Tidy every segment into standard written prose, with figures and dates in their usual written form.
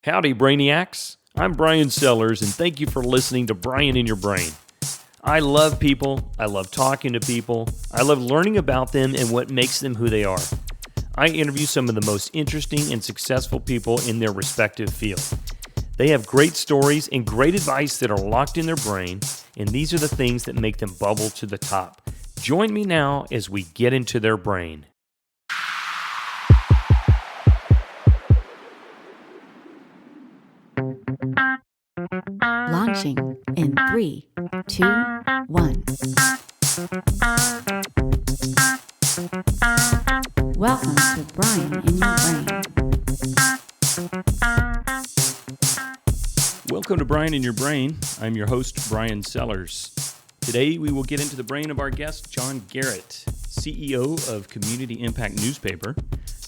Howdy, Brainiacs. I'm Brian Sellers, and thank you for listening to Brian in Your Brain. I love people. I love talking to people. I love learning about them and what makes them who they are. I interview some of the most interesting and successful people in their respective field. They have great stories and great advice that are locked in their brain, and these are the things that make them bubble to the top. Join me now as we get into their brain. Launching in 3, 2, 1. Welcome to Brian in Your Brain. Welcome to Brian in Your Brain. I'm your host, Brian Sellers. Today we will get into the brain of our guest, John Garrett, CEO of Community Impact Newspaper,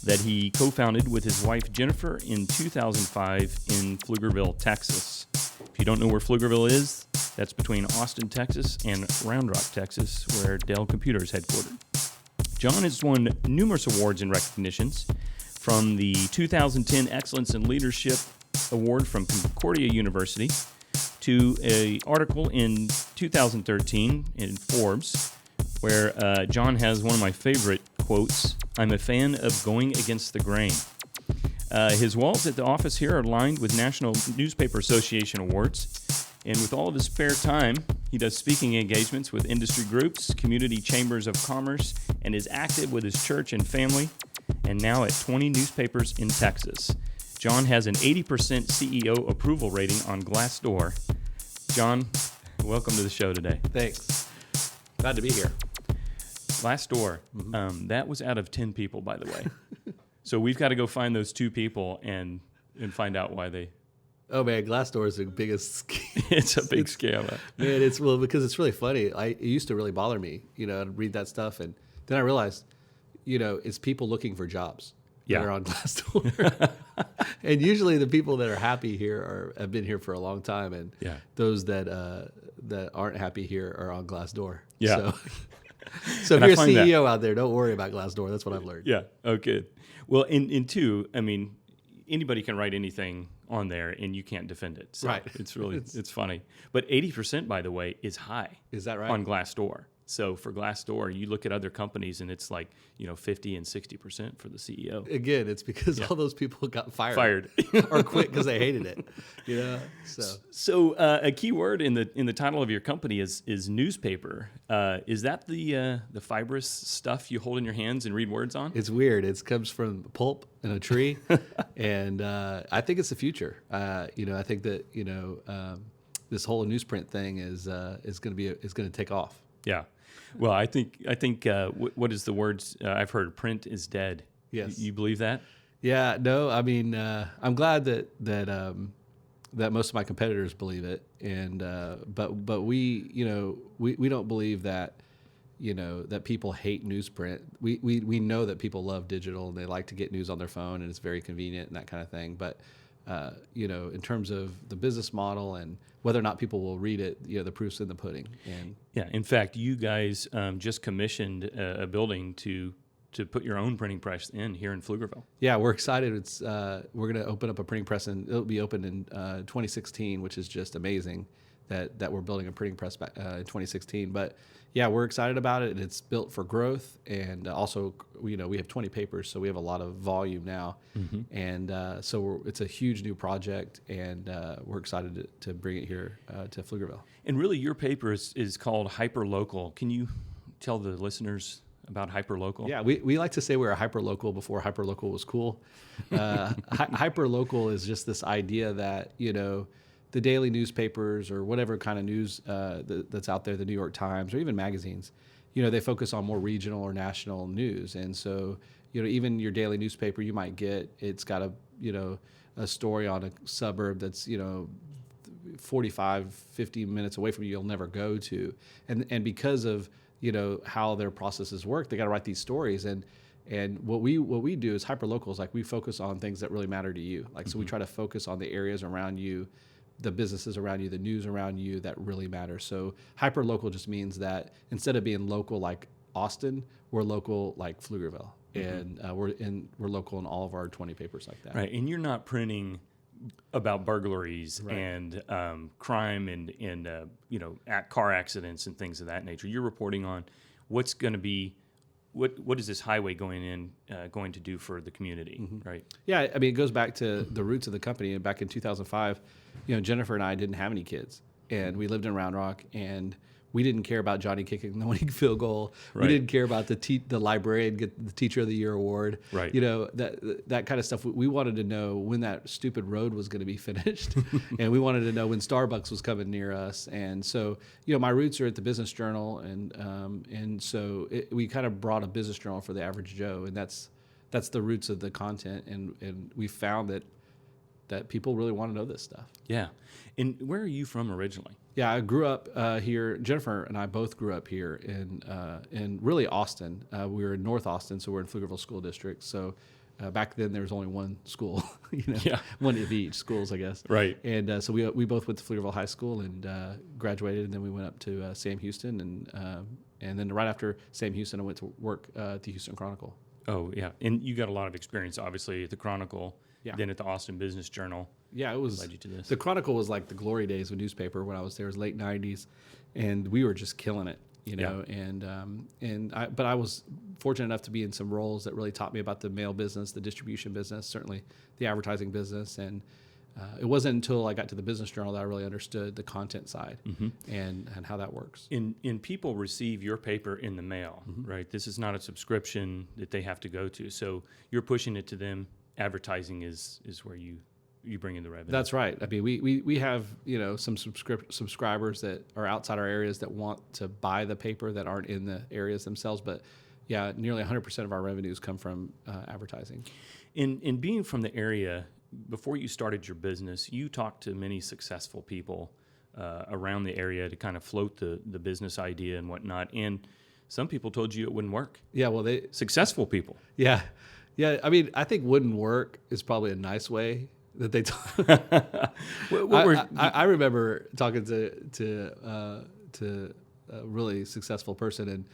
that he co-founded with his wife Jennifer in 2005 in Pflugerville, Texas. If you don't know where Pflugerville is, that's between Austin, Texas and Round Rock, Texas, where Dell Computer is headquartered. John has won numerous awards and recognitions, from the 2010 Excellence in Leadership Award from Concordia University to an article in 2013 in Forbes where John has one of my favorite quotes, "I'm a fan of going against the grain." His walls at the office here are lined with National Newspaper Association awards, and with all of his spare time, he does speaking engagements with industry groups, community chambers of commerce, and is active with his church and family, and now at 20 newspapers in Texas. John has an 80% CEO approval rating on Glassdoor. John, welcome to the show today. Thanks. Glad to be here. Glassdoor, that was out of 10 people, by the way. So we've got to go find those 2 people and find out why they... Oh man, Glassdoor is the biggest scam. It's a big scam. Man, because it's really funny. It used to really bother me, I'd read that stuff, and then I realized, it's people looking for jobs that are on Glassdoor. And usually the people that are happy here have been here for a long time, and those that aren't happy here are on Glassdoor. Yeah. So if you're a CEO out there, don't worry about Glassdoor. That's what I've learned. Yeah. Okay. Well, in 2, I mean, anybody can write anything on there, and you can't defend it. So right. It's really it's funny. But 80%, by the way, is high. Is that right? On Glassdoor. So for Glassdoor, you look at other companies, and it's like 50 and 60% for the CEO. Again, it's because all those people got fired or quit because they hated it. So a key word in the title of your company is newspaper. Is that the fibrous stuff you hold in your hands and read words on? It's weird. It comes from pulp in a tree, and I think it's the future. I think that this whole newsprint thing is going to take off. Yeah. Well, I think what is the words I've heard? Print is dead. Yes. You believe that? Yeah. No. I mean, I'm glad that most of my competitors believe it, and but we don't believe that that people hate newsprint. We know that people love digital and they like to get news on their phone and it's very convenient and that kind of thing. But in terms of the business model and whether or not people will read it, the proof's in the pudding. And in fact, you guys just commissioned a building to put your own printing press in here in Pflugerville. Yeah, we're excited. It's we're going to open up a printing press, and it'll be opened in 2016, which is just amazing that we're building a printing press back, in 2016. But yeah, we're excited about it, and it's built for growth. And also, we have 20 papers, so we have a lot of volume now. Mm-hmm. And so it's a huge new project, and we're excited to bring it here to Pflugerville. And really, your paper is called Hyperlocal. Can you tell the listeners about Hyperlocal? Yeah, we like to say we're a hyperlocal before hyperlocal was cool. Hyperlocal is just this idea that, the daily newspapers or whatever kind of news that's out there, the New York Times or even magazines, they focus on more regional or national news. And so, even your daily newspaper, you might it's got a story on a suburb that's, 45, 50 minutes away from you, you'll never go to. And because of, how their processes work, they got to write these stories. And what we do is hyperlocal is like we focus on things that really matter to you. Like, so we try to focus on the areas around you, the businesses around you, the news around you that really matter. So hyperlocal just means that instead of being local like Austin, we're local like Pflugerville. And we're local in all of our 20 papers like that. Right, and you're not printing about burglaries Right. and crime and car accidents and things of that nature. You're reporting on what's going to be what is this highway going to do for the community, right? Yeah, I mean, it goes back to the roots of the company. And back in 2005, Jennifer and I didn't have any kids, and we lived in Round Rock, and we didn't care about Johnny kicking the winning field goal. Right. We didn't care about the librarian get the Teacher of the Year award. Right. That kind of stuff. We wanted to know when that stupid road was going to be finished, and we wanted to know when Starbucks was coming near us. And so, my roots are at the Business Journal, and so we kind of brought a business journal for the average Joe, and that's the roots of the content. And we found that people really want to know this stuff. Yeah. And where are you from originally? Yeah, I grew up here. Jennifer and I both grew up here in really Austin. We were in North Austin, so we're in Pflugerville School District. So back then there was only one school, one of each schools, I guess. Right. And so we both went to Pflugerville High School and graduated, and then we went up to Sam Houston, and then right after Sam Houston, I went to work at the Houston Chronicle. Oh yeah, and you got a lot of experience, obviously, at the Chronicle. Yeah. Then at the Austin Business Journal. Yeah, it was. Led you to this. The Chronicle was like the glory days of newspaper when I was there. It was late '90s, and we were just killing it, Yeah. But I was fortunate enough to be in some roles that really taught me about the mail business, the distribution business, certainly the advertising business, and it wasn't until I got to the Business Journal that I really understood the content side and how that works. And people receive your paper in the mail, right? This is not a subscription that they have to go to. So you're pushing it to them. Advertising is where you bring in the revenue. That's right. I mean, we have some subscribers that are outside our areas that want to buy the paper that aren't in the areas themselves. But yeah, nearly 100% of our revenues come from advertising. In being from the area, before you started your business, you talked to many successful people around the area to kind of float the business idea and whatnot. And some people told you it wouldn't work. Yeah, well, successful people. Yeah. Yeah, I mean, I think wouldn't work is probably a nice way that they talk. I remember talking to a really successful person, and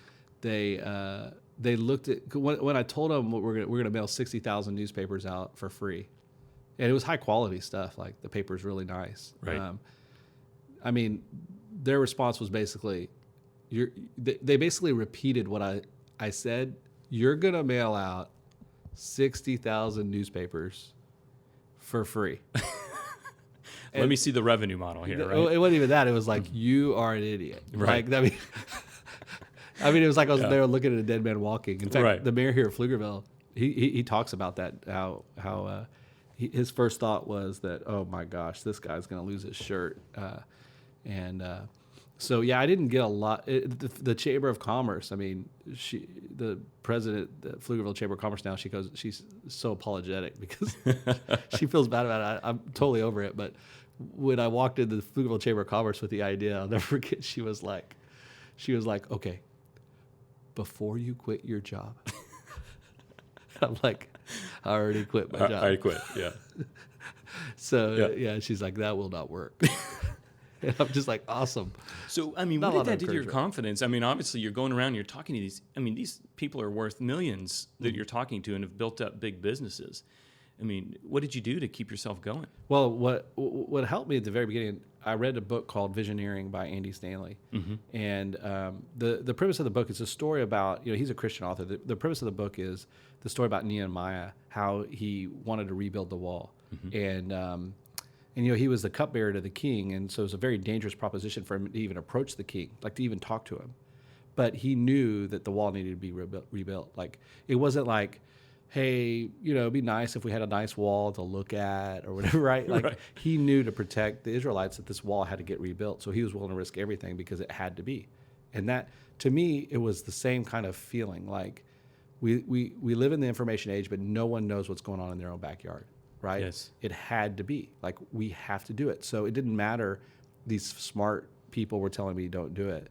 they looked at when I told them we're gonna mail 60,000 newspapers out for free, and it was high quality stuff. Like the paper's really nice. Right. I mean, their response was basically, they basically repeated what I said. You're gonna mail out 60,000 newspapers for free. Let me see the revenue model here, right? It wasn't even that. It was like, you are an idiot. Right. Like, I mean, it was like I was there looking at a dead man walking. In fact, Right. the mayor here of Pflugerville, he talks about that, how his first thought was that, oh my gosh, this guy's going to lose his shirt. So yeah, I didn't get a lot. The Chamber of Commerce. I mean, the president, the Pflugerville Chamber of Commerce now. She's so apologetic because she feels bad about it. I'm totally over it. But when I walked into the Pflugerville Chamber of Commerce with the idea, I'll never forget. She was like, okay, before you quit your job. I'm like, I already quit my job. I quit. Yeah. So yeah, she's like, that will not work. And I'm just like, awesome. So, I mean, Not what did a lot that of do to your encouragement. confidence? I mean, obviously, you're going around, you're talking to these people are worth millions that you're talking to and have built up big businesses. I mean, what did you do to keep yourself going? Well, what helped me at the very beginning, I read a book called Visioneering by Stanley. And the premise of the book is a story about, he's a Christian author. The premise of the book is the story about Nehemiah, how he wanted to rebuild the wall. And he was the cupbearer to the king, and so it was a very dangerous proposition for him to even approach the king, like to even talk to him. But he knew that the wall needed to be rebuilt. Like, it wasn't like, hey, it'd be nice if we had a nice wall to look at or whatever, right? Like, Right. He knew to protect the Israelites that this wall had to get rebuilt, so he was willing to risk everything because it had to be. And that, to me, it was the same kind of feeling. Like, we live in the information age, but no one knows what's going on in their own backyard. Right? Yes. It had to be. Like, we have to do it. So it didn't matter. These smart people were telling me don't do it.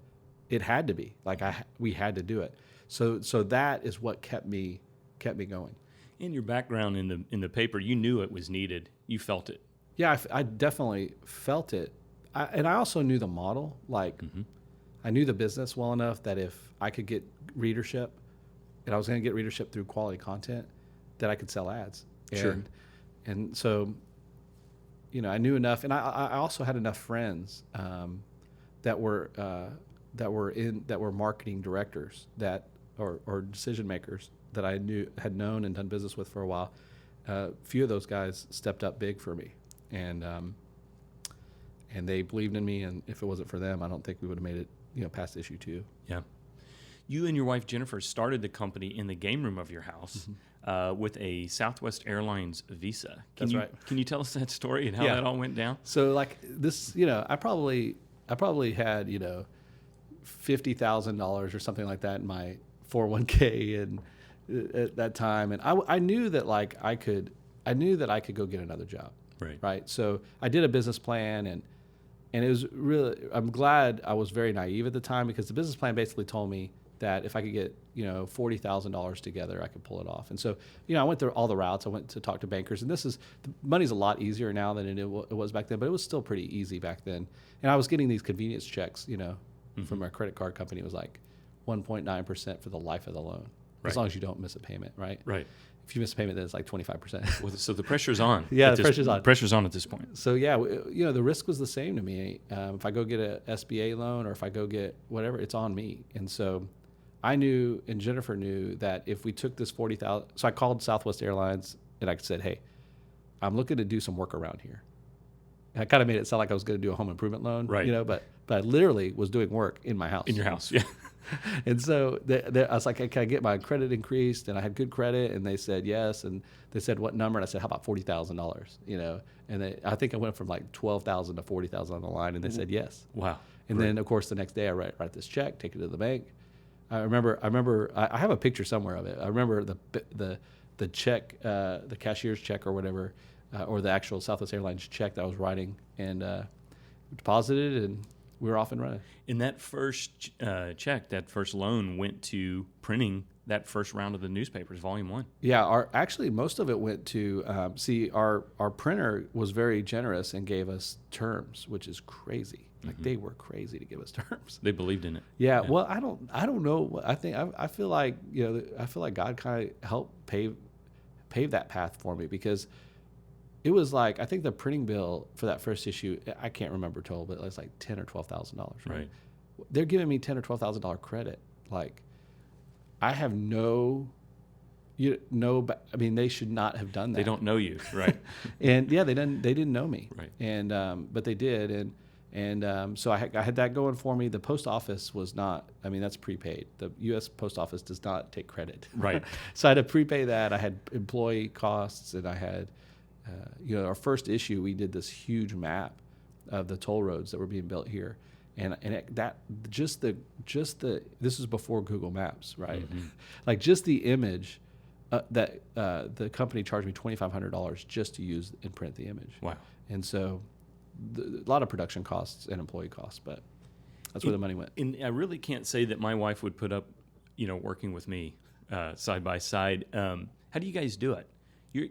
It had to be. Like, we had to do it. So that is what kept me going. In your background in the paper, you knew it was needed. You felt it. Yeah, I definitely felt it. And I also knew the model. Like, I knew the business well enough that if I could get readership, and I was going to get readership through quality content, that I could sell ads. Sure. And so I knew enough, and I also had enough friends that were marketing directors or decision makers that I had known and done business with for a while. A few of those guys stepped up big for me, and they believed in me. And if it wasn't for them, I don't think we would have made it, past issue 2. Yeah. You and your wife Jennifer started the company in the game room of your house with a Southwest Airlines visa. That's right. Can you tell us that story and how that all went down? So like this, I probably had $50,000 or something like that in my 401k and at that time, and I knew that I could go get another job. Right. So I did a business plan, and it was really, I'm glad I was very naive at the time, because the business plan basically told me that if I could get, $40,000 together, I could pull it off. And so, I went through all the routes. I went to talk to bankers, and the money's a lot easier now than it was back then, but it was still pretty easy back then. And I was getting these convenience checks, from our credit card company. It was like 1.9% for the life of the loan, as long as you don't miss a payment, right? Right. If you miss a payment, then it's like 25%. Well, so the pressure's on. Yeah, the pressure's on. Pressure's on at this point. So yeah, the risk was the same to me. If I go get a SBA loan, or if I go get whatever, it's on me. And so I knew, and Jennifer knew, that if we took this $40,000, so I called Southwest Airlines and I said, hey, I'm looking to do some work around here. And I kind of made it sound like I was going to do a home improvement loan, right? But I literally was doing work in my house. In your house, yeah. And so I was like, can I get my credit increased? And I had good credit, and they said yes. And they said, what number? And I said, how about $40,000? And I think I went from like $12,000 to $40,000 on the line, and they said yes. Wow. And then of course the next day I write this check, take it to the bank. I remember I have a picture somewhere of it. I remember the check, the cashier's check or whatever, or the actual Southwest Airlines check that I was writing, and deposited, and we were off and running. And that first check, that first loan, went to printing that first round of the newspapers, volume 1. Yeah, actually most of it went to our printer was very generous and gave us terms, which is crazy. Like they were crazy to give us terms. They believed in it. Yeah. Well, I don't know. I feel like God kind of helped pave that path for me, because it was like, I think the printing bill for that first issue, I can't remember total, but it was like $10,000 or $12,000. Right. They're giving me $10,000 or $12,000 credit. Like, I have I mean, they should not have done that. They don't know you, right? And yeah, they didn't know me. Right. And but they did, and so I had that going for me. The post office was not. I mean, that's prepaid. The U.S. Post Office does not take credit. Right. So I had to prepay that. I had employee costs, and I had, our first issue, we did this huge map of the toll roads that were being built here, and this is before Google Maps, right? Mm-hmm. Like just the image. That the company charged me $2,500 just to use and print the image. Wow. And so a lot of production costs and employee costs, but that's where the money went. And I really can't say that my wife would put up, working with me side by side. How do you guys do it?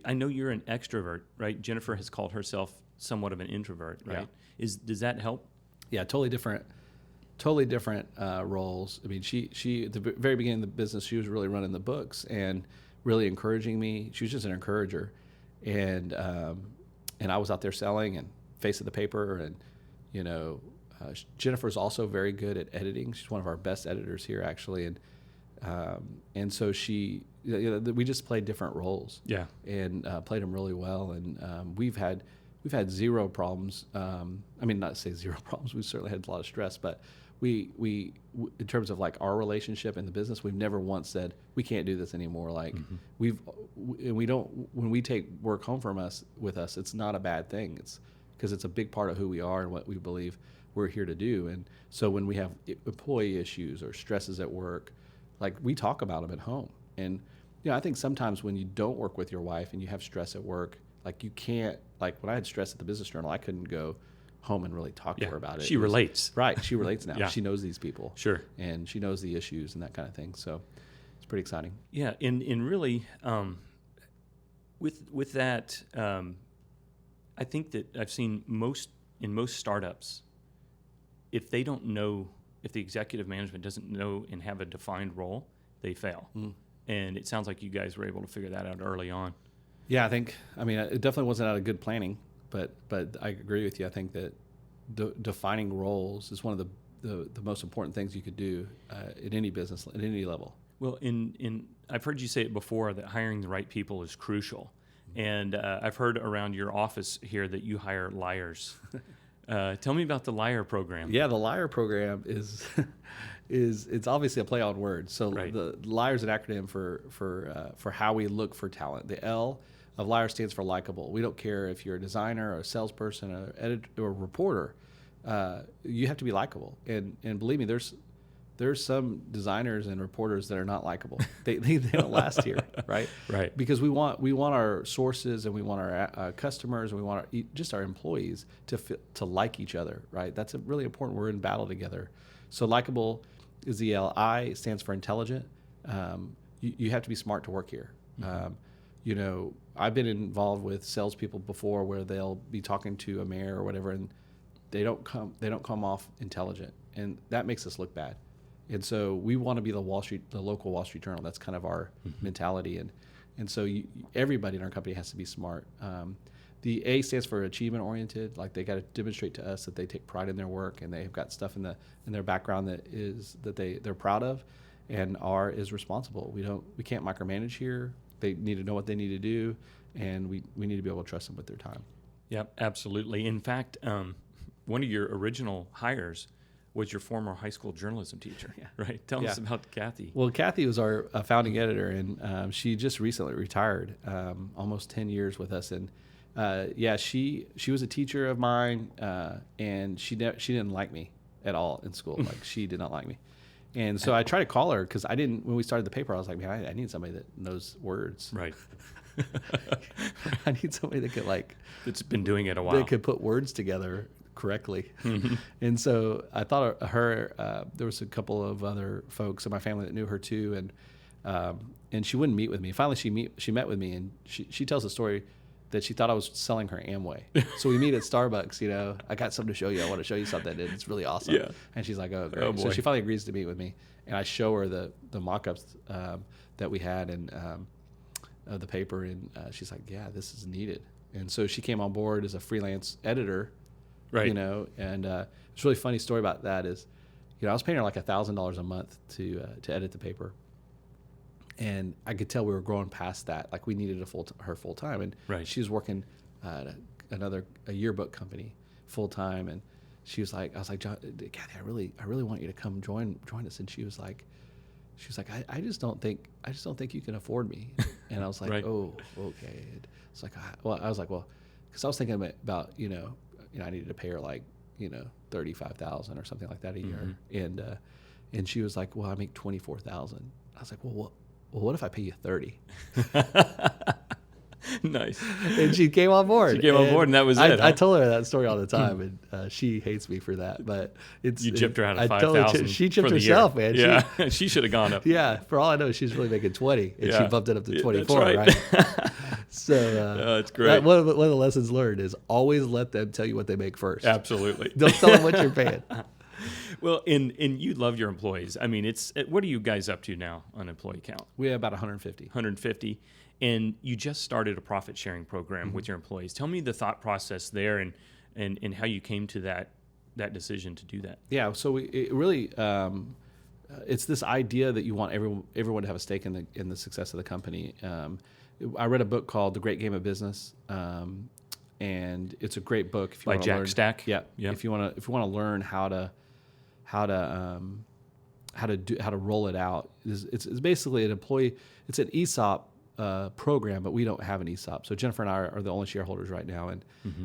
I know you're an extrovert, right? Jennifer has called herself somewhat of an introvert, right? Yeah. Does that help? Yeah, totally different roles. I mean, she at the very beginning of the business, she was really running the books and really encouraging me. She was just an encourager, and I was out there selling and face of the paper, and Jennifer's also very good at editing. She's one of our best editors here, actually, and so we just played different roles. Yeah, and played them really well, and we've had zero problems. I mean, not to say zero problems. We certainly had a lot of stress, but we in terms of like our relationship in the business, we've never once said we can't do this anymore. Like we don't, when we take work home with us, it's not a bad thing. It's because it's a big part of who we are and what we believe we're here to do. And so when we have employee issues or stresses at work, like we talk about them at home. And I think sometimes when you don't work with your wife and you have stress at work, like you can't, like when I had stress at the Business Journal, I couldn't go home and really talk to her about it. She relates. Right. She relates now. Yeah. She knows these people. Sure. And she knows the issues and that kind of thing. So it's pretty exciting. Yeah. And really, with that, I think that I've seen in most startups, if the executive management doesn't know and have a defined role, they fail. And it sounds like you guys were able to figure that out early on. Yeah, it definitely wasn't out of good planning. but I agree with you. I think that defining roles is one of the most important things you could do in any business at any level. Well, I've heard you say it before that hiring the right people is crucial, and I've heard around your office here that you hire liars. Tell me about the liar program. Yeah, the liar program is it's obviously a play on words. So Right. the liar is an acronym for how we look for talent. The L of liar stands for likable. We don't care if you're a designer or a salesperson or editor or a reporter. You have to be likable. And believe me, there's some designers and reporters that are not likable. They don't last here, right? Right. Because we want our sources and we want our customers and we want just our employees to like each other, right? That's really important. We're in battle together. So likable is the L. I stands for intelligent. You have to be smart to work here. Mm-hmm. I've been involved with salespeople before where they'll be talking to a mayor or whatever, and they don't come off intelligent, and that makes us look bad. And so we want to be the local Wall Street Journal. That's kind of our mentality, and so everybody in our company has to be smart. The A stands for achievement oriented. Like they got to demonstrate to us that they take pride in their work and they've got stuff in their background that they're proud of. And R is responsible. We can't micromanage here. They need to know what they need to do, and we need to be able to trust them with their time. Yep, absolutely. In fact, one of your original hires was your former high school journalism teacher, right? Tell us about Cathy. Well, Cathy was our founding editor, and she just recently retired, almost 10 years with us. And she was a teacher of mine, and she didn't like me at all in school. Like she did not like me. And so I tried to call her because when we started the paper, I was like, man, I need somebody that knows words. Right. I need somebody that could that's been doing it a while. That could put words together correctly. Mm-hmm. And so I thought of her, there was a couple of other folks in my family that knew her too. And she wouldn't meet with me. Finally, she met with me, and she tells a story that she thought I was selling her Amway. So we meet at Starbucks, I got something to show you. I want to show you something. And it's really awesome. Yeah. And she's like, oh, great. Oh, so she finally agrees to meet with me. And I show her the mock-ups that we had of the paper. And she's like, yeah, this is needed. And so she came on board as a freelance editor, right. And it's a really funny story about that is, I was paying her like $1,000 a month to edit the paper. And I could tell we were growing past that. Like we needed her full time, and right. she was working at a yearbook company full time. And I was like, Cathy, I really want you to come join us. And she was like, I just don't think you can afford me. And I was like, right. Oh, okay. It's like, because I was thinking about I needed to pay her like $35,000 or something like that a year. And she was like, well, I make $24,000. I was like, well, what if I pay you $30,000? Nice. And she came on board. And that was it. I told her that story all the time, and she hates me for that. But you chipped her out of $5,000. She chipped herself, man. Yeah, she should have gone up. Yeah, for all I know, she's really making $20,000, and she bumped it up to $24,000. Right. So that's great. One of the lessons learned is always let them tell you what they make first. Absolutely. Don't tell them what you're paying. Well, and you love your employees. I mean, what are you guys up to now on employee count? We have about 150. 150. And you just started a profit sharing program with your employees. Tell me the thought process there and how you came to that decision to do that. Yeah, so it really it's this idea that you want everyone to have a stake in the success of the company. I read a book called The Great Game of Business, and it's a great book if you by want to Jack learn. Stack. Yeah. If you want to learn how to roll it out, it's basically it's an ESOP program, but we don't have an ESOP. So Jennifer and I are the only shareholders right now,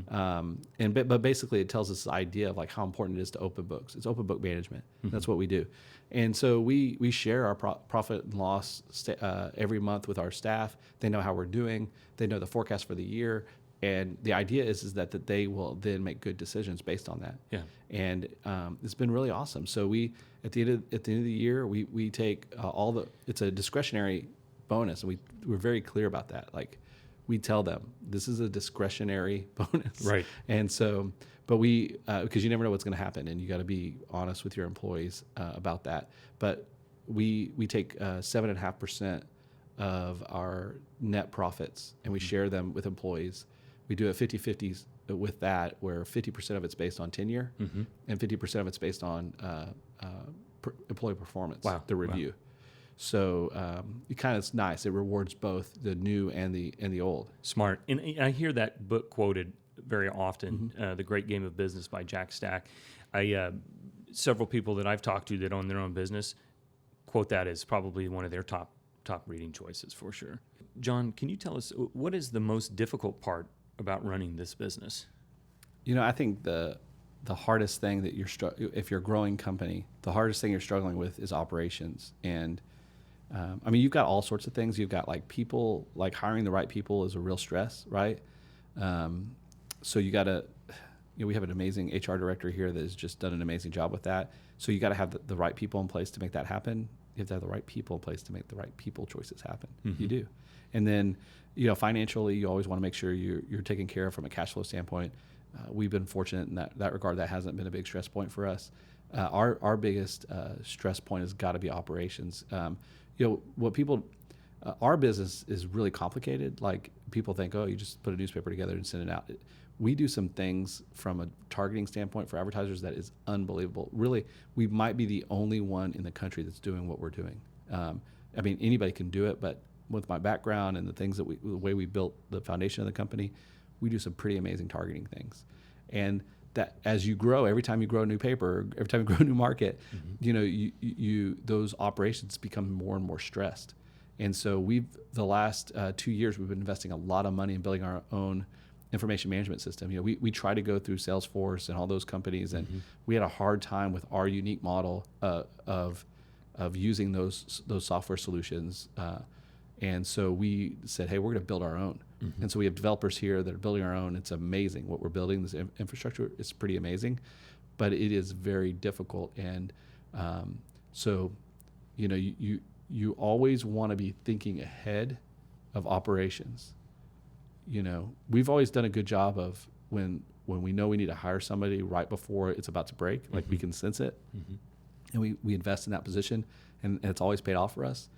but basically it tells us this idea of like how important it is to open books. It's open book management. Mm-hmm. That's what we do, and so we share our profit and loss every month with our staff. They know how we're doing. They know the forecast for the year, and the idea is that they will then make good decisions based on that. Yeah, and it's been really awesome. So we at the end of the year we take it's a discretionary bonus, and we're very clear about that. Like we tell them this is a discretionary bonus, right? And so, but because you never know what's going to happen, and you got to be honest with your employees about that. But we take 7.5% of our net profits, and we share them with employees. We do a 50-50 with that, where 50% of it's based on tenure and 50% of it's based on employee performance, the review. Wow. So it kind of is nice. It rewards both the new and the old. Smart. And I hear that book quoted very often, The Great Game of Business by Jack Stack. Several people that I've talked to that own their own business quote that as probably one of their top reading choices for sure. John, can you tell us what is the most difficult part about running this business? I think the hardest thing that if you're a growing company, the hardest thing you're struggling with is operations. And you've got all sorts of things. You've got like people, like hiring the right people is a real stress, right? So you got to, we have an amazing HR director here that has just done an amazing job with that. So you got to have the right people in place to make that happen. You have to have the right people in place to make the right people choices happen. You do. And then, financially, you always want to make sure you're taken care of from a cash flow standpoint. We've been fortunate in that regard. That hasn't been a big stress point for us. Our biggest stress point has got to be operations. What people, our business is really complicated. Like people think, oh, you just put a newspaper together and send it out. We do some things from a targeting standpoint for advertisers that is unbelievable. Really, we might be the only one in the country that's doing what we're doing. Anybody can do it, but with my background and the things the way we built the foundation of the company, we do some pretty amazing targeting things. And that as you grow, every time you grow a new paper, every time you grow a new market, you those operations become more and more stressed. And so the last 2 years, we've been investing a lot of money in building our own information management system. We try to go through Salesforce and all those companies, and we had a hard time with our unique model of using those software solutions. And so we said, hey, we're going to build our own. And so we have developers here that are building our own. It's amazing what we're building. This infrastructure is pretty amazing, but it is very difficult. And so, you always want to be thinking ahead of operations. We've always done a good job of when we know we need to hire somebody right before it's about to break, like we can sense it, and we invest in that position, and it's always paid off for us.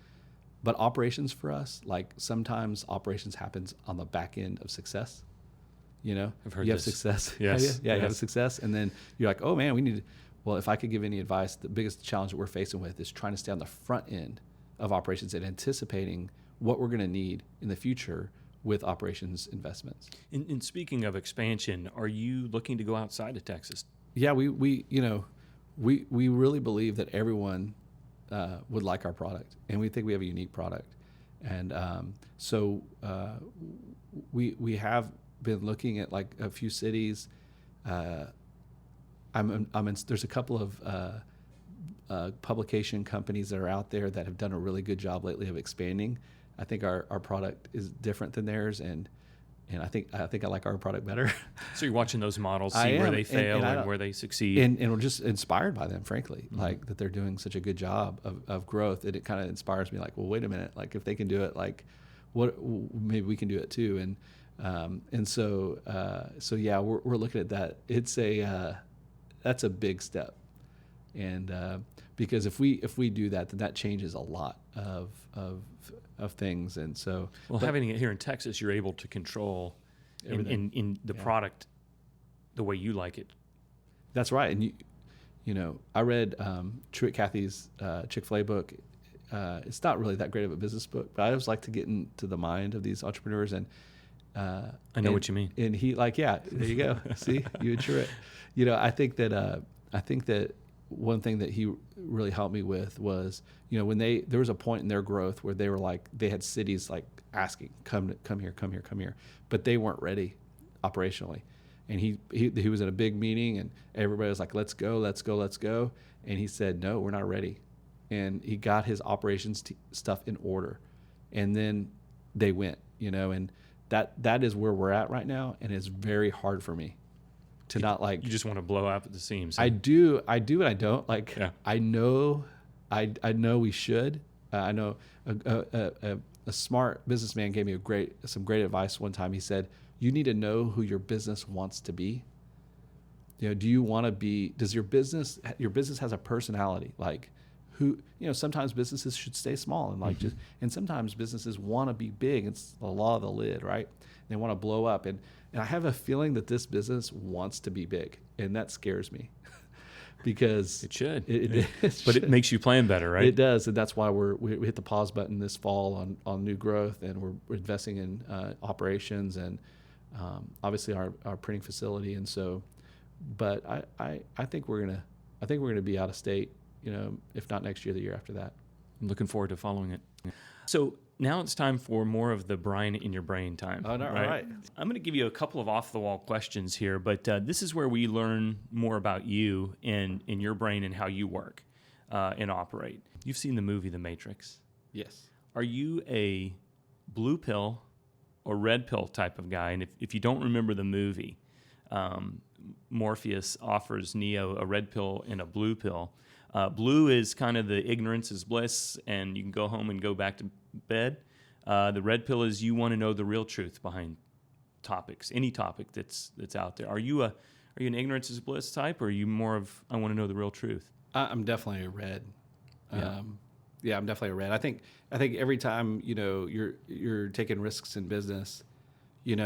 But operations for us, like sometimes operations happens on the back end of success. I've heard you have this. Success. Yes. You have success, and then you're like, oh man, well, if I could give any advice, the biggest challenge that we're facing with is trying to stay on the front end of operations and anticipating what we're going to need in the future with operations investments. And speaking of expansion, are you looking to go outside of Texas? Yeah, we really believe that everyone would like our product, and we think we have a unique product. And so we have been looking at like a few cities. There's a couple of publication companies that are out there that have done a really good job lately of expanding. I think our product is different than theirs, and I think I like our product better. So you're watching those models, see where they fail and where they succeed, and we're just inspired by them, frankly, like that they're doing such a good job of growth. And it kind of inspires me, like, well, wait a minute, like if they can do it, like maybe we can do it too. And so yeah, we're looking at that. It's that's a big step, and because if we do that, then that changes a lot of things. And so, having it here in Texas, you're able to control in the product the way you like it. That's right. And I read Truett, Cathy's Chick-fil-A book. It's not really that great of a business book, but I always like to get into the mind of these entrepreneurs. And I know what you mean. And he there you go. See, you and Truett. I think that one thing that he really helped me with was, when there was a point in their growth where they were like, they had cities like asking, come here, but they weren't ready operationally. And he was in a big meeting, and everybody was like, let's go. And he said, no, we're not ready. And he got his operations stuff in order, and then they went, and that is where we're at right now. And it's very hard for me to not like. You just want to blow up at the seams. I do, and I don't like. Yeah. I know we should. I know a smart businessman gave me some great advice one time. He said, "You need to know who your business wants to be. Do you want to be? Does your business has a personality? Like, who? Sometimes businesses should stay small and like and sometimes businesses want to be big. It's the law of the lid, right? They want to blow up, and And I have a feeling that this business wants to be big, and that scares me because It should. But it makes you plan better, right? It does, and that's why we hit the pause button this fall on new growth, and we're investing in operations and obviously our printing facility. And so, but I think we're gonna be out of state, if not next year, the year after that. I'm looking forward to following it. So now it's time for more of the Brian in your brain time. Oh, no, all right. I'm going to give you a couple of off-the-wall questions here, but this is where we learn more about you and in your brain and how you work and operate. You've seen the movie The Matrix. Yes. Are you a blue pill or red pill type of guy? And if you don't remember the movie, Morpheus offers Neo a red pill and a blue pill. Blue is kind of the ignorance is bliss, and you can go home and go back to bed. The red pill is you want to know the real truth behind topics, any topic that's out there. Are you an ignorance is bliss type, or are you more of I want to know the real truth? I'm definitely a red. Yeah. I'm definitely a red. I think every time you're taking risks in business, you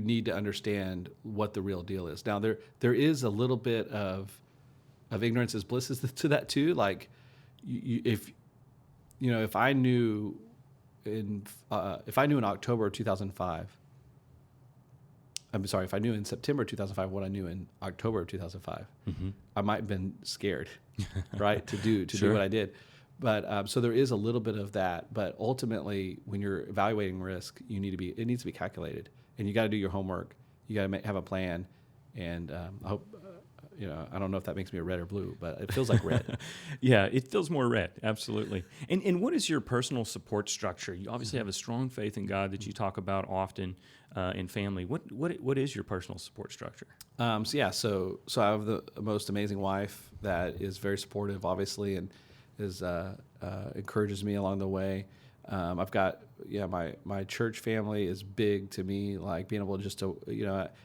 need to understand what the real deal is. Now there is a little bit of ignorance is bliss to that too. Like if I knew in October 2005, I'm sorry, if I knew in September 2005 what I knew in October of 2005, I might have been scared, right, to do what I did. But so there is a little bit of that. But ultimately, when you're evaluating risk, it needs to be calculated, and you got to do your homework. You got to have a plan, and I hope. I don't know if that makes me a red or blue, but it feels like red. Yeah, it feels more red, absolutely. And what is your personal support structure? You obviously have a strong faith in God that you talk about often in family. What is your personal support structure? So I have the most amazing wife that is very supportive, obviously, and is encourages me along the way. I've got my church family is big to me, like being able to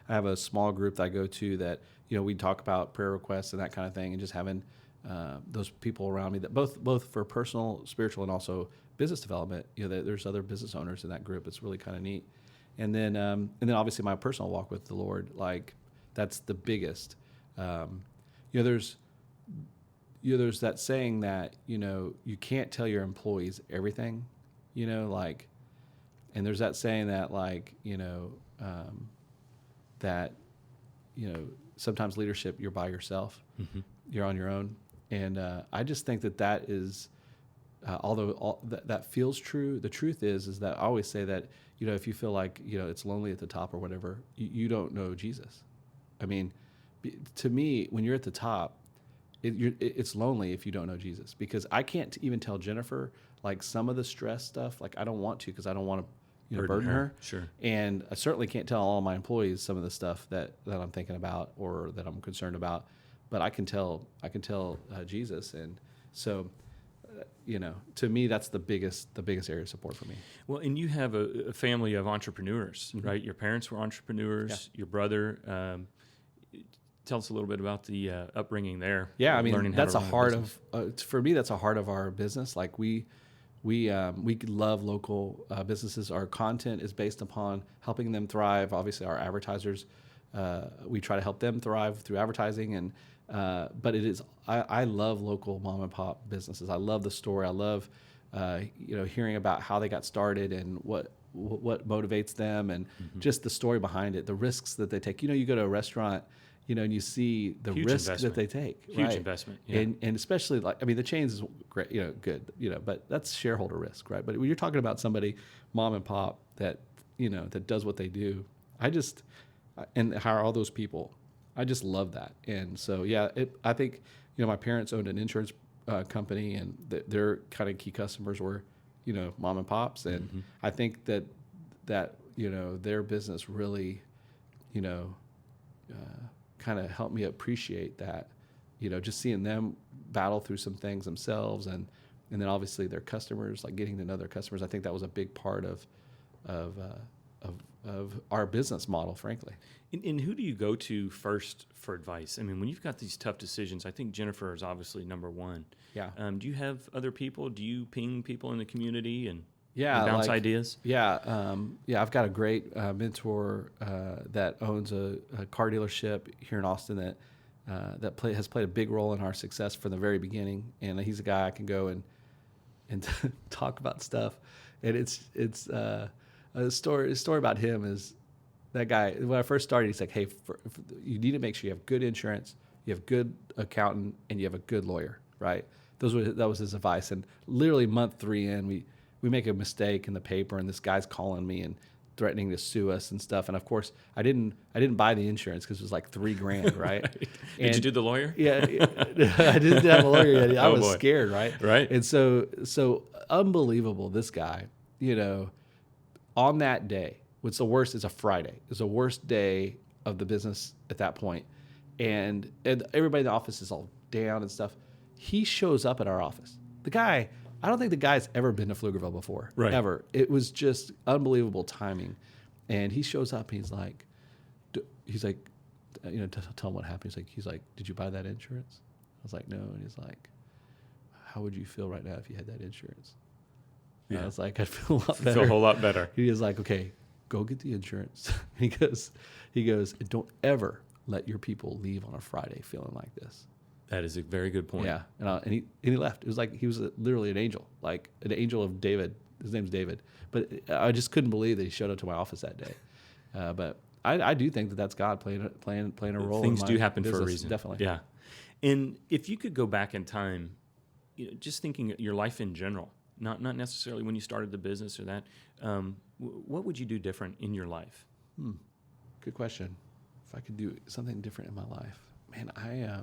I have a small group that I go to that we talk about prayer requests and that kind of thing, and just having those people around me that both for personal, spiritual, and also business development. There's other business owners in that group. It's really kind of neat. And then obviously my personal walk with the Lord, like that's the biggest. There's that saying that you can't tell your employees everything. And there's that saying that sometimes leadership, you're by yourself, you're on your own. And I just think that is, although that feels true, the truth is that I always say that, if you feel like, it's lonely at the top or whatever, you don't know Jesus. I mean, to me, when you're at the top, it's lonely if you don't know Jesus, because I can't even tell Jennifer like some of the stress stuff. Like I don't want to, because I don't want to burden her. Sure. And I certainly can't tell all my employees some of the stuff that I'm thinking about or that I'm concerned about. But I can tell Jesus, and so to me that's the biggest area of support for me. Well, and you have a family of entrepreneurs, right? Your parents were entrepreneurs. Yeah. Your brother. Tell us a little bit about the upbringing there. Yeah, I mean, learning that's how to a heart of for me. That's a heart of our business. Like we love local businesses. Our content is based upon helping them thrive. Obviously, our advertisers, we try to help them thrive through advertising. And but it is I love local mom and pop businesses. I love the story. I love hearing about how they got started and what motivates them, and just the story behind it, the risks that they take. You go to a restaurant, and you see the Huge risk investment. that they take. Huge right? investment. Yeah. And especially the chains is great, good, but that's shareholder risk, right? But when you're talking about somebody, mom and pop, that, that does what they do, and hire all those people, I just love that. And so, I think, my parents owned an insurance company, and their kind of key customers were, mom and pops. And I think that their business really, kind of helped me appreciate that, just seeing them battle through some things themselves, and then obviously their customers, like getting to know their customers. I think that was a big part of our business model, frankly. And who do you go to first for advice? I mean, when you've got these tough decisions, I think Jennifer is obviously number one. Yeah. Do you have other people? Do you ping people in the community? And Yeah, bounce ideas. Yeah, I've got a great mentor that owns a car dealership here in Austin that has played a big role in our success from the very beginning. And he's a guy I can go and talk about stuff. And it's a story about him is that guy. When I first started, he's like, "Hey, you need to make sure you have good insurance, you have good accountant, and you have a good lawyer." Right? That was his advice. And literally month 3 in, we make a mistake in the paper, and this guy's calling me and threatening to sue us and stuff. And of course, I didn't buy the insurance because it was like $3,000, right? Did you do the lawyer? Yeah, I didn't have a lawyer yet. I was scared, right? Right. And so unbelievable. This guy, on that day, what's the worst? It's a Friday. It's the worst day of the business at that point, and everybody in the office is all down and stuff. He shows up at our office. The guy. I don't think the guy's ever been to Pflugerville before, right. Ever. It was just unbelievable timing. And he shows up, and he's like, tell him what happened. He's like, did you buy that insurance? I was like, no. And he's like, how would you feel right now if you had that insurance? And I was like, I'd feel a lot better. Feel a whole lot better. He was like, okay, go get the insurance. And he goes, don't ever let your people leave on a Friday feeling like this. That is a very good point. Yeah, and he left. It was like he was literally an angel, like an angel of David. His name's David. But I just couldn't believe that he showed up to my office that day. But I do think that's God playing a role. Things do happen business, for a reason. Definitely. Yeah. And if you could go back in time, just thinking your life in general, not necessarily when you started the business or that, what would you do different in your life? Good question. If I could do something different in my life, man, I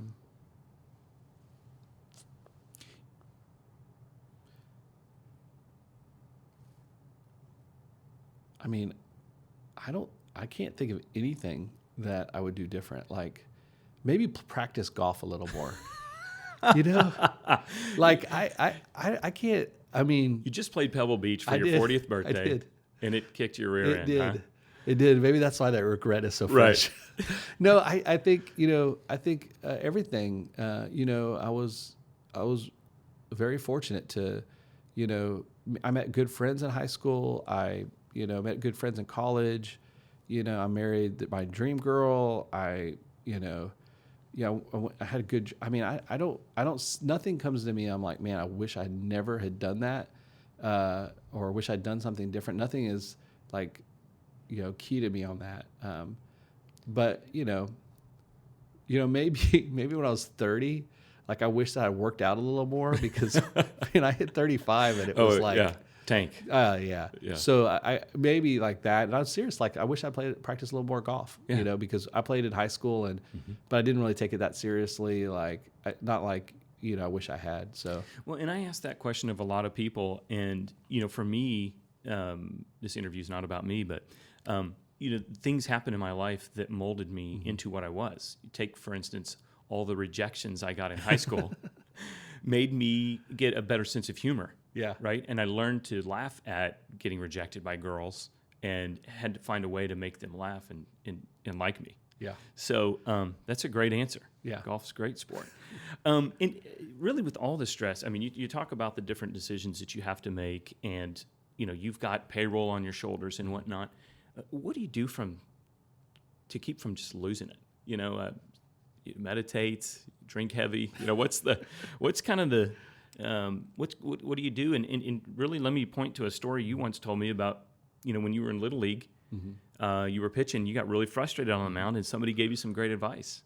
can't think of anything that I would do different. Like maybe practice golf a little more. Like I can't. I mean, you just played Pebble Beach for your 40th birthday. I did. And it kicked your rear end. Huh? It did. Maybe that's why that regret is so fresh. Right. No, I think everything. I was very fortunate to, I met good friends in high school. I met good friends in college. I married my dream girl. I had a good. I mean, I don't. Nothing comes to me. I'm like, man, I wish I never had done that, or wish I'd done something different. Nothing is like, key to me on that. But maybe when I was 30, like I wish that I worked out a little more because I hit 35 and it was tank. Yeah. So I maybe like that. And I was serious. Like I wish I practiced a little more golf. Because I played in high school but I didn't really take it that seriously. Like not like I wish I had. So well, and I asked that question of a lot of people, and for me, this interview is not about me, but things happened in my life that molded me into what I was. Take, for instance, all the rejections I got in high school made me get a better sense of humor. Yeah. Right. And I learned to laugh at getting rejected by girls and had to find a way to make them laugh and like me. Yeah. So that's a great answer. Yeah. Golf's a great sport. And really with all the stress, I mean, you talk about the different decisions that you have to make and, you've got payroll on your shoulders and whatnot. What do you do to keep from just losing it? You meditate, drink heavy. What do you do? And really, let me point to a story you once told me about. When you were in Little League, you were pitching. You got really frustrated on the mound, and somebody gave you some great advice.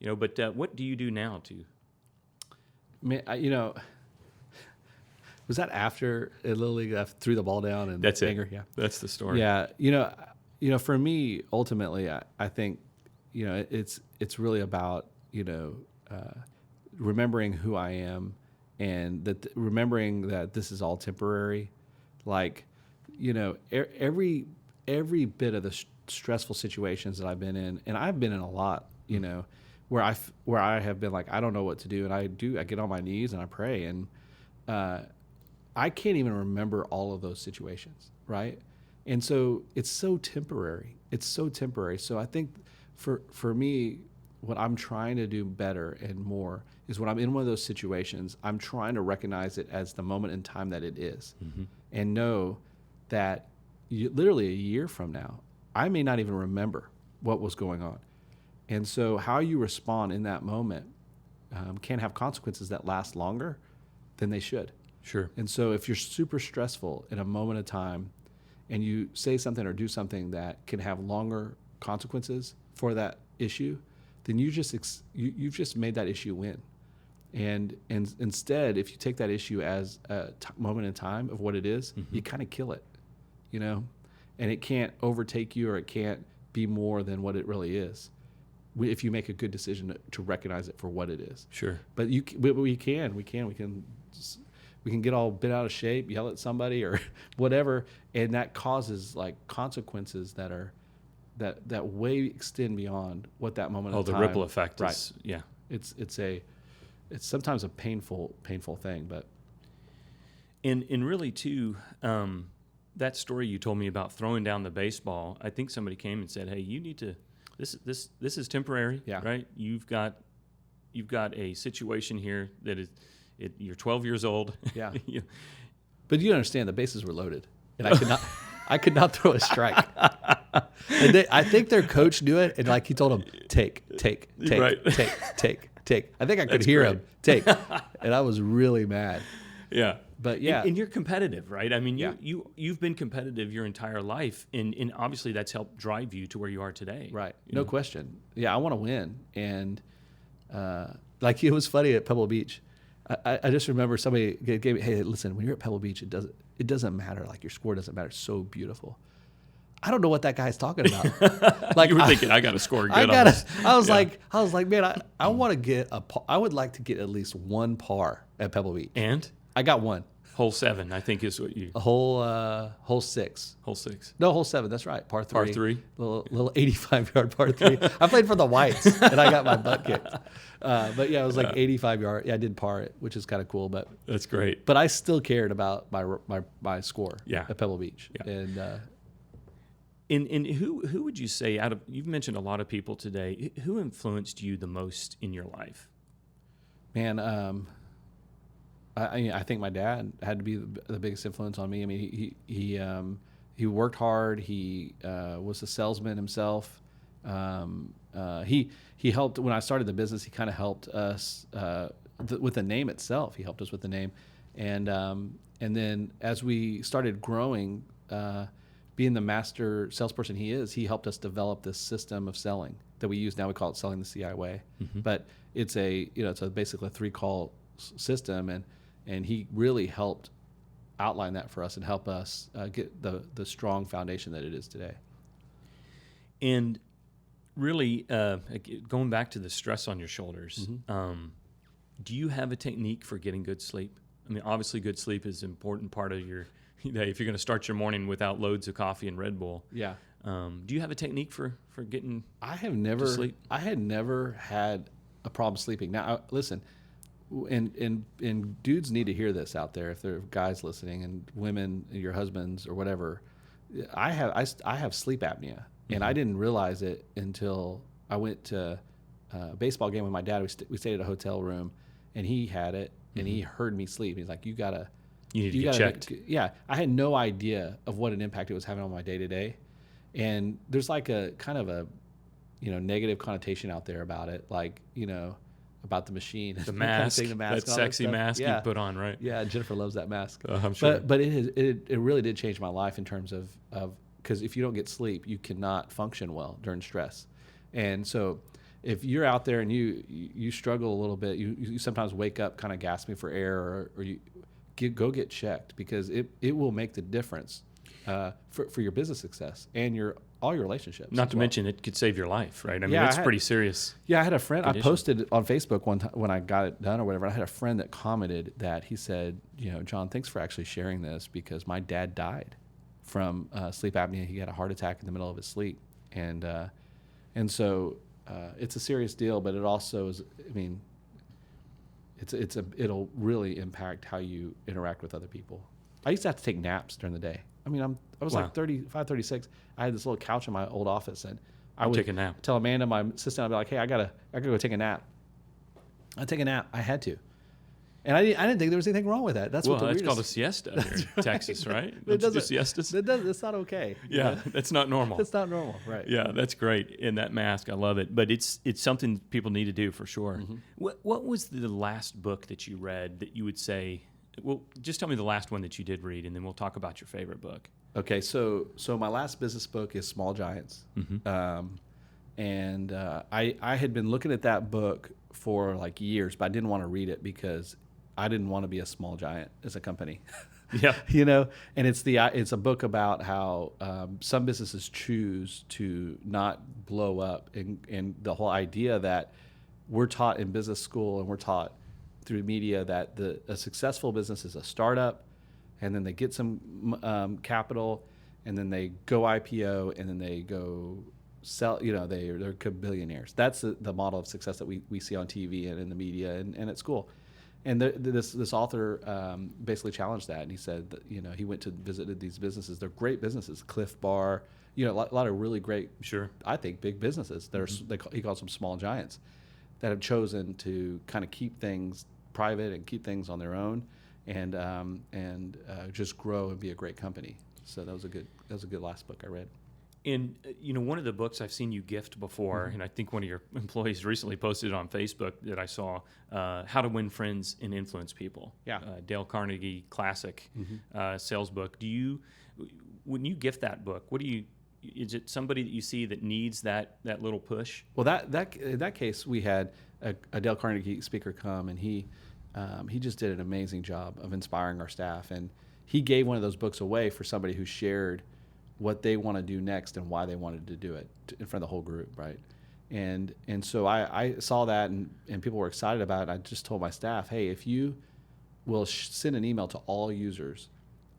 But what do you do now to? Was that after Little League I threw the ball down and that's anger? It. Yeah, that's the story. Yeah, for me, ultimately, I think, it's really about remembering who I am, and that remembering that this is all temporary. Like, every bit of the stressful situations that I've been in, and I've been in a lot, where I have been like, I don't know what to do, and I get on my knees and I pray, and I can't even remember all of those situations, right? And so it's so temporary. So I think for me, what I'm trying to do better and more is when I'm in one of those situations, I'm trying to recognize it as the moment in time that it is, and know that literally a year from now, I may not even remember what was going on. And so how you respond in that moment can have consequences that last longer than they should. Sure. And so if you're super stressful in a moment of time and you say something or do something that can have longer consequences for that issue, then you've just made that issue win. And instead, if you take that issue as a moment in time of what it is, you kind of kill it, and it can't overtake you, or it can't be more than what it really is. If you make a good decision to recognize it for what it is. Sure. But we can get all bent out of shape, yell at somebody or whatever, and that causes like consequences that way extend beyond what that moment of time. Oh, the ripple effect right. is, yeah. It's sometimes a painful thing, but and really too, that story you told me about throwing down the baseball, I think somebody came and said, "Hey, you need to. This is temporary, right? You've got a situation here that is, you're 12 years old, yeah. Yeah. But you understand the bases were loaded, and I could not throw a strike. And I think their coach knew it, and like he told them, take, Right. take. I think I could That's hear great. him take, and I was really mad. Yeah. But yeah, and you're competitive, right? I mean, Yeah. you've been competitive your entire life, and obviously that's helped drive you to where you are today. right, no question. Yeah, I want to win, and like it was funny at Pebble Beach. I just remember somebody gave me, "Hey, listen, when you're at Pebble Beach, it doesn't matter. Like your score doesn't matter. It's so beautiful." I don't know what that guy's talking about. Like You were thinking, I got to score good. I was like, man, I want to get I would like to get at least one par at Pebble Beach. And I got one. hole 7, I think, is what you. A hole 6. Hole 6. No, hole 7. That's right. Par 3. Par 3. Little 85-yard par 3. I played for the Whites, and I got my butt kicked. But yeah, it was like 85-yard. Yeah, I did par it, which is kind of cool. But That's great. But I still cared about my score. Yeah. At Pebble Beach. Yeah. And And who would you say you've mentioned a lot of people today, who influenced you the most in your life? man, I think my dad had to be the biggest influence on me. I mean, he worked hard. He was a salesman himself. He helped when I started the business. He kind of helped us with the name itself. He helped us with the name, and then as we started growing, being the master salesperson he helped us develop this system of selling that we use now. We call it selling the CI way, but it's basically a 3-call system, and he really helped outline that for us and help us get the strong foundation that it is today. And really, going back to the stress on your shoulders, do you have a technique for getting good sleep? I mean, obviously, good sleep is an important part of your day. If you're going to start your morning without loads of coffee and Red Bull, Yeah. Do you have a technique for getting? I have never to sleep? I had never had a problem sleeping. Now, listen, and dudes need to hear this out there if there are guys listening, and women, your husbands or whatever. I have sleep apnea, and I didn't realize it until I went to a baseball game with my dad. We stayed at a hotel room, and he had it, and he heard me sleep. He's like, You need to get checked. Yeah, I had no idea of what an impact it was having on my day to day. And there's like a kind of a, negative connotation out there about it, like, about the machine, The mask, the mask, that sexy mask you put on, right? Yeah, Jennifer loves that mask. I'm sure. But it really did change my life in terms of because if you don't get sleep, you cannot function well during stress. And so if you're out there and you struggle a little bit, you sometimes wake up kind of gasping for air, or you go get checked, because it will make the difference for your business success and all your relationships. Not to mention, it could save your life, right? I mean, it's pretty serious. Yeah, I had a friend. condition. I posted on Facebook one time when I got it done or whatever. I had a friend that commented that he said, John, thanks for actually sharing this, because my dad died from sleep apnea. He had a heart attack in the middle of his sleep, and so it's a serious deal. But it also is. I mean, it'll really impact how you interact with other people. I used to have to take naps during the day. I mean, I was like 35, 36. I had this little couch in my old office, and I would take a nap. Tell Amanda, my assistant, I'd be like, "Hey, I gotta go take a nap." I'd take a nap. I had to. And I didn't think there was anything wrong with that. That's well, what the that's weirdest. called a siesta here in Texas, right? But Don't you do siestas? That's not okay. Yeah, that's not normal. That's not normal, right? Yeah, that's great. In that mask, I love it. But it's something people need to do for sure. Mm-hmm. What was the last book that you read that you would say? Well, just tell me the last one that you did read, and then we'll talk about your favorite book. Okay, so my last business book is Small Giants, and I had been looking at that book for like years, but I didn't want to read it because I didn't want to be a small giant as a company. Yeah. And it's a book about how some businesses choose to not blow up, and the whole idea that we're taught in business school and we're taught through media that a successful business is a startup, and then they get some capital, and then they go IPO, and then they go sell. They're billionaires. That's the model of success that we see on TV and in the media and at school. And this author basically challenged that, and he said that, he went to visited these businesses. They're great businesses, Cliff Bar, a lot of really great, I think, big businesses. He calls them small giants that have chosen to kind of keep things private and keep things on their own, and just grow and be a great company. So that was a good last book I read. And, one of the books I've seen you gift before, and I think one of your employees recently posted it on Facebook that I saw, How to Win Friends and Influence People. Yeah. Dale Carnegie classic sales book. When you gift that book, is it somebody that you see that needs that little push? Well, in that case, we had a Dale Carnegie speaker come, and he just did an amazing job of inspiring our staff. And he gave one of those books away for somebody who shared what they want to do next and why they wanted to do it in front of the whole group, right? And so I saw that, and people were excited about it. I just told my staff, hey, if you will send an email to all users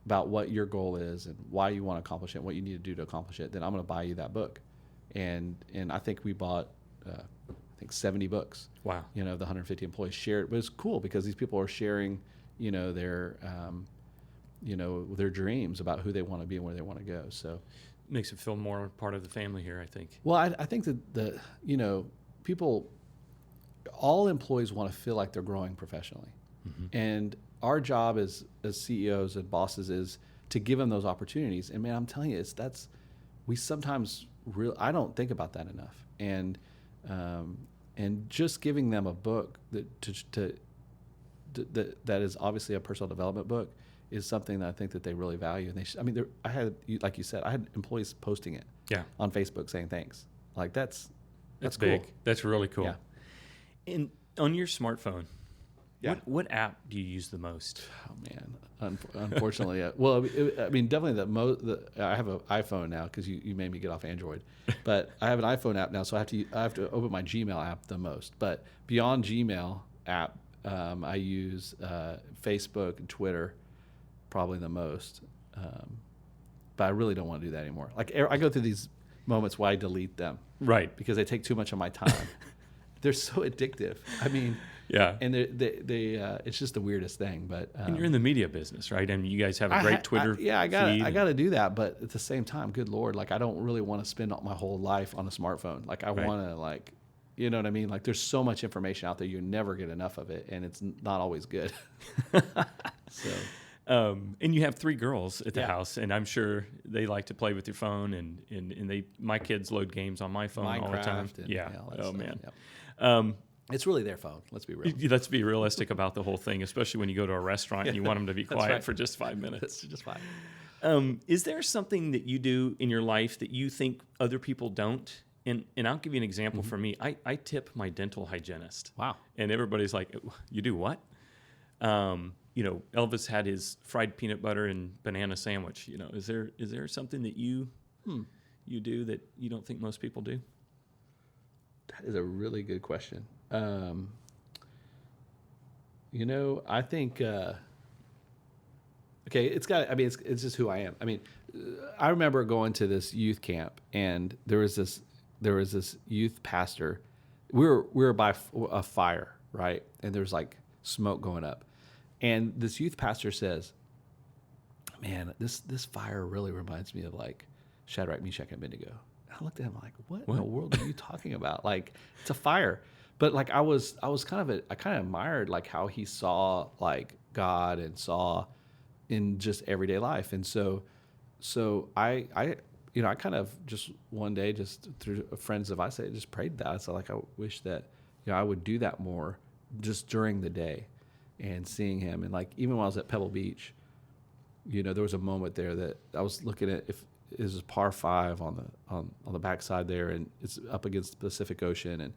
about what your goal is and why you want to accomplish it, what you need to do to accomplish it, then I'm going to buy you that book. And I think we bought 70 books. Wow. The 150 employees shared. But it's cool because these people are sharing, their their dreams about who they want to be and where they want to go. So makes it feel more part of the family here, I think. Well, I think that people, all employees want to feel like they're growing professionally. And our job as CEOs and bosses is to give them those opportunities. And man, I'm telling you, we sometimes I don't think about that enough. And just giving them a book that is obviously a personal development book is something that I think that they really value. And I had, like you said, I had employees posting it on Facebook saying thanks. Like that's cool. Big. That's really cool. Yeah. And on your smartphone, what app do you use the most? Oh man, unfortunately, definitely I have an iPhone now because you made me get off Android, but I have an iPhone app now, so I have to open my Gmail app the most. But beyond Gmail app, I use Facebook and Twitter probably the most, but I really don't want to do that anymore. Like I go through these moments where I delete them, right? Because they take too much of my time. They're so addictive. Yeah. And they it's just the weirdest thing. But and you're in the media business, right? And you guys have a great Twitter. I got to do that, but at the same time, good Lord, like I don't really want to spend my whole life on a smartphone. Like I want to you know what I mean? Like there's so much information out there, you never get enough of it, and it's not always good. So. And you have 3 girls at the house, and I'm sure they like to play with your phone, and my kids load games on my phone all the time. Oh man. Yep. It's really their phone. Let's be real. Let's be realistic about the whole thing, especially when you go to a restaurant and you want them to be quiet right. for just 5 minutes. That's just fine. Is there something that you do in your life that you think other people don't? And I'll give you an example for me. I tip my dental hygienist. Wow. And everybody's like, you do what? Elvis had his fried peanut butter and banana sandwich. Is there something that you do that you don't think most people do? That is a really good question. I think it's just who I am. I remember going to this youth camp, and there was this youth pastor. We were by a fire, right? And there's like smoke going up. And this youth pastor says, man, this fire really reminds me of like Shadrach, Meshach, and Abednego. And I looked at him like, what in the world are you talking about? Like, it's a fire. but like I kind of admired like how he saw like God and saw in just everyday life. And so I kind of just one day, just through friends of I just prayed that. So like, I wish that, I would do that more just during the day and seeing him. And like, even when I was at Pebble Beach, there was a moment there that I was looking at, if it was par 5 on the backside there, and it's up against the Pacific Ocean. And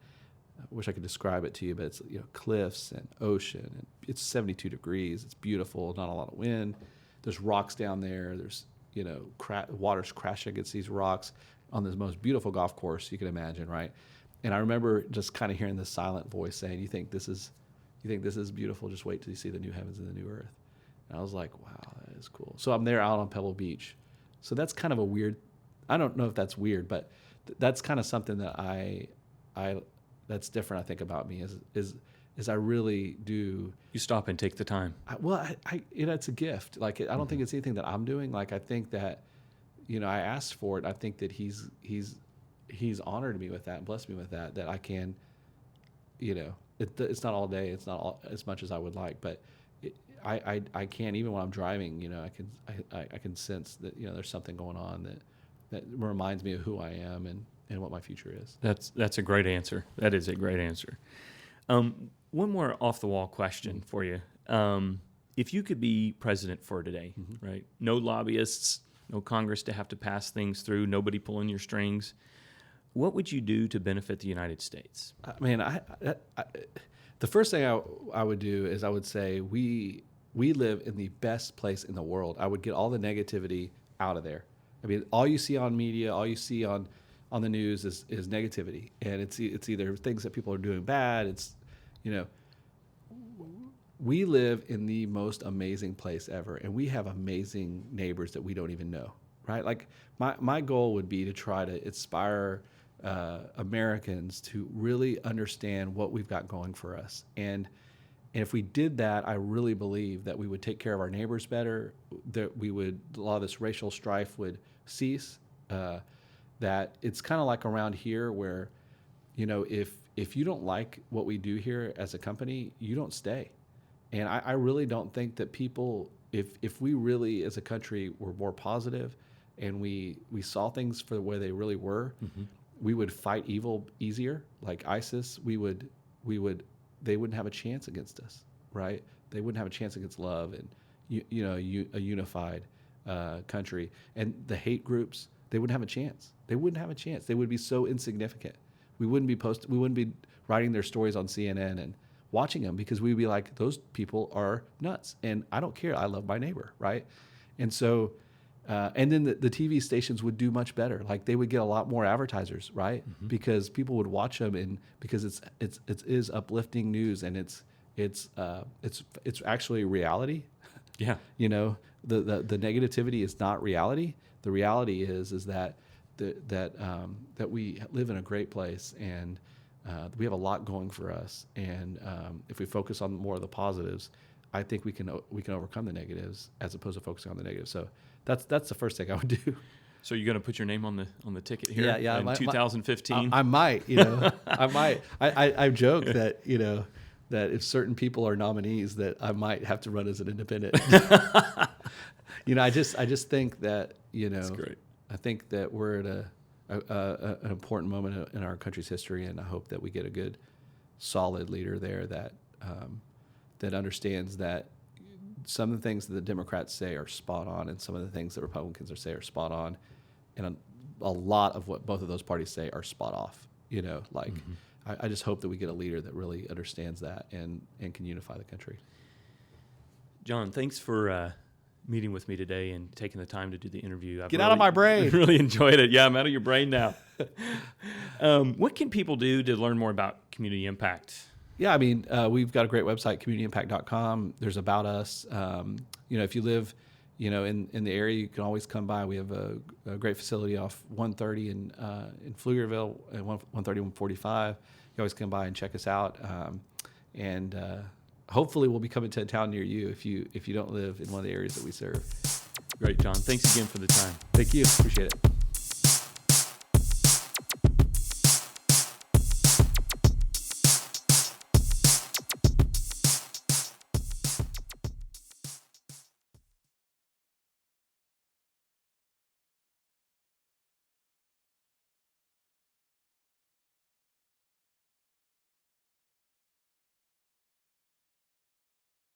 I wish I could describe it to you, but it's, cliffs and ocean, and it's 72 degrees. It's beautiful. Not a lot of wind. There's rocks down there. There's, water's crashing against these rocks on this most beautiful golf course you can imagine, right? And I remember just kind of hearing this silent voice saying, "You think this is beautiful? Just wait till you see the new heavens and the new earth." And I was like, "Wow, that is cool." So I'm there out on Pebble Beach. So that's kind of a weird. I don't know if that's weird, but that's kind of something that I that's different. I think about me is I really do. You stop and take the time. It's a gift. Like, I don't think it's anything that I'm doing. Like, I think that, I asked for it. I think that he's honored me with that and blessed me with that I can, it's not all day. It's not all, as much as I would like, but I can, even when I'm driving, I can sense that, there's something going on that reminds me of who I am and what my future is. That's a great answer. That is a great answer. One more off-the-wall question for you. If you could be president for today, right? No lobbyists, no Congress to have to pass things through, nobody pulling your strings. What would you do to benefit the United States? The first thing I would do is I would say we live in the best place in the world. I would get all the negativity out of there. I mean, all you see on media, all you see on the news is negativity, and it's either things that people are doing bad. It's, we live in the most amazing place ever, and we have amazing neighbors that we don't even know, right? Like, my goal would be to try to inspire Americans to really understand what we've got going for us. And if we did that, I really believe that we would take care of our neighbors better, that a lot of this racial strife would cease, that it's kind of like around here where, if you don't like what we do here as a company, you don't stay. And I really don't think that people, if we really as a country were more positive and we saw things for the way they really were, we would fight evil easier. Like ISIS, they wouldn't have a chance against us, right? They wouldn't have a chance against love and a unified country. And the hate groups, they wouldn't have a chance. They wouldn't have a chance. They would be so insignificant. We wouldn't be writing their stories on CNN and watching them, because we'd be like, those people are nuts. And I don't care. I love my neighbor, right? And so, and then the TV stations would do much better. Like, they would get a lot more advertisers, right? Because people would watch them, and because it is uplifting news, and it's actually reality. Yeah. The negativity is not reality. The reality is that we live in a great place, and we have a lot going for us. And if we focus on more of the positives, I think we can overcome the negatives as opposed to focusing on the negatives. So that's the first thing I would do. So you're going to put your name on the ticket here? Yeah. In 2015? I might. I might. I joke that that if certain people are nominees, that I might have to run as an independent. I just think that That's great. I think that we're at an important moment in our country's history, and I hope that we get a good, solid leader there that understands that some of the things that the Democrats say are spot on, and some of the things that Republicans say are spot on, and a lot of what both of those parties say are spot off. I just hope that we get a leader that really understands that and can unify the country. John, thanks for meeting with me today and taking the time to do the interview. Get out of my brain. Really enjoyed it. Yeah, I'm out of your brain now. What can people do to learn more about community impact? Yeah, I mean, we've got a great website, communityimpact.com. There's about us. If you live, in the area, you can always come by. We have a great facility off 130 in Pflugerville, and 130 and 145. You always come by and check us out. And hopefully we'll be coming to a town near you if you don't live in one of the areas that we serve. Great, John. Thanks again for the time. Thank you. Appreciate it.